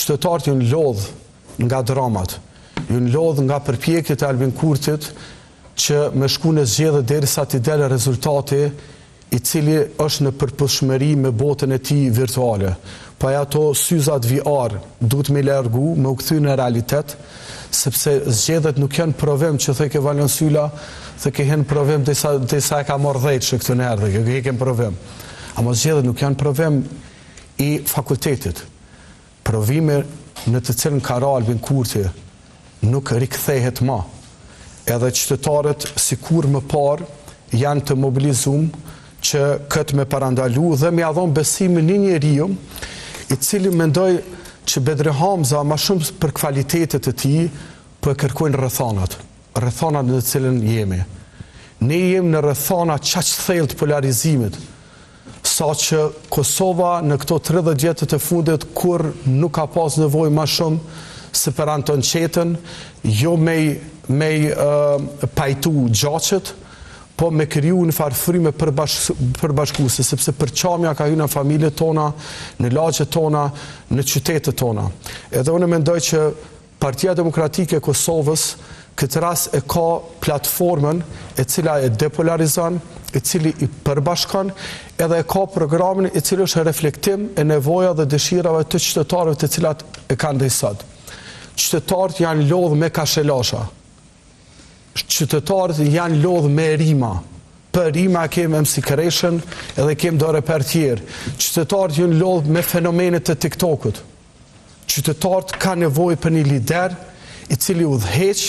qytetarët janë lodh nga dramat, janë lodh nga përpjekjet e Albin Kurtit që me shku në zgjedhje derisa t'i del rezultati i cili është në përputhshmëri me botën e tij virtuale. Pa ato syzat VR duhet me largu, me u kthy në realitet, sepse zgjedhjet nuk janë provim që thë ke Valon Syla, thë ke hen provim disa e ka marrë 10 që këtu në erdhe, ke ken provim. Ama zgjedhjet nuk janë provim i fakultetit. Provime në të cilën ka ra Albin Kurti nuk rikthehet ma. Edhe qytetarët sikur më parë janë të mobilizum që këtë me parandalu dhe me adhon besimin një njeriu i cili mendoj që Bedri Hamza ma shumë për kvalitetet e tij po e kërkojnë rrethanat në të cilën jemi. Ne jemi në rrethana qaq thellë të polarizimit, sa që Kosova në këto 30 vjetët e fundit kur nuk ka pas nevojë ma shumë se për Anton Qetën, jo me pajtu gjaqet, po me kriju në farfryme përbashkuese, sepse përqamja ka hyrë në familjet tona, në lagjet tona, në qytetet tona. Edhe unë mendoj që Partia Demokratike e Kosovës këtë rast e ka platformën e cila e depolarizon, e cili i përbashkon, edhe e ka programin e cili është reflektim e nevoja dhe dëshirave të qytetarëve të cilat e kanë dhe sot. Qytetarët janë lodhë me kashelasha. Qytetarët janë lodhë me rima. Për rima kemë MC Kreshen edhe kemë do reper tjerë. Qytetarët janë lodhë me fenomenet të TikTokut. Qytetarët ka nevojë për një lider i cili udhëheq,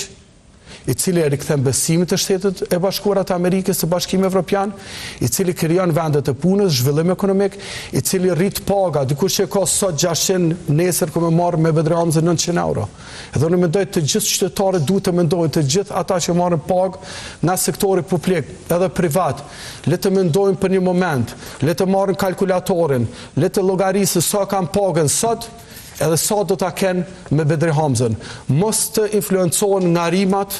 i cili e rikthen besimin të Shtetit e Bashkuara të Amerikës së Bashkimit Evropian, i cili krijon vende të punës, zhvillim ekonomik, i cili rrit paga, dikush që ka sot 600, nesër ku më marr me Bedri Hamza 900 euro. Edhe unë mendoj të gjithë qytetarët duhet të mendojnë, të gjithë ata që marrin pagë nga sektori publik, edhe privat, le të mendojnë për një moment, le të marrin kalkulatorin, le të llogarisë sa kanë pagën sot, edhe sa do ta kenë me Bedri Hamzën. Mos të influencohen nga rimat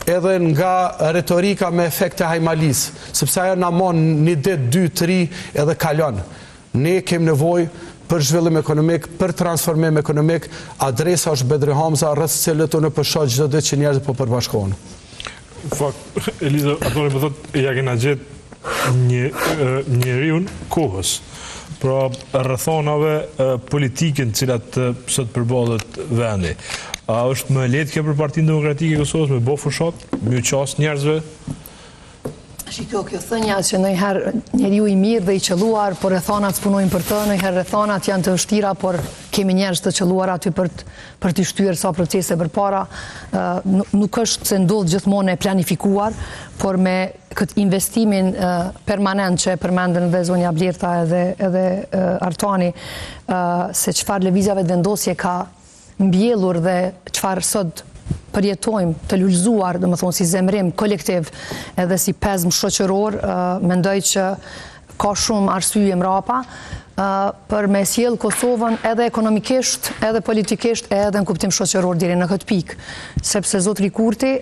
edhe nga retorika me efekte hajmalis, sepse ajo na mon një ditë, 2, 3 edhe kalon. Ne kemi nevojë për zhvillim ekonomik, për transformim ekonomik. Adresa është Bedri Hamza, rreth cilët unë shoh çdo ditë që njerëzit po përbashkohen. Fakt, Eliza, ato më thotë ja kena gjetë njeriu kohës. Pra rrethonave politike në cilat sot përballet vendi. A është më lehtë kjo për Partinë Demokratike e Kosovës me bë fushat, me qas njerëzve? Shiko, kjo thënja që ndonjëherë njeriu i mirë dhe i qelluar, por rrethonat punojnë për të, ndonjëherë rrethonat janë të vështira, por kemi njerëz të qelluar aty për të shtyr sa procese përpara. Nuk është se ndodh gjithmonë e planifikuar, por me këtë investimin permanent që e përmendën dhe zonja Blerta edhe Artani, se çfarë lëvizjave të vendosje ka mbjellur dhe çfarë sot përjetojmë të lullzuar, dhe më thonë si zemrim kolektiv edhe si pezm shoqëror, mendoj që ka shumë arsye mrapa për me sjell Kosovën edhe ekonomikisht, edhe politikisht, edhe në kuptim shoqëror deri në këtë pikë. Sepse zotri Kurti,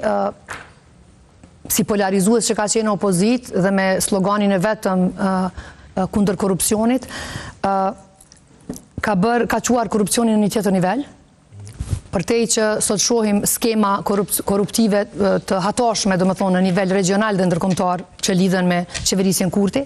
si polarizues që ka qenë opozit dhe me sloganin e vetëm kundër korrupsionit, ka quar korrupsionin në një tjetër nivel, përtej që sot shohim skema korruptive të hatashme, do më thonë, në nivel regional dhe ndërkombëtar që lidhen me qeverisjen Kurti.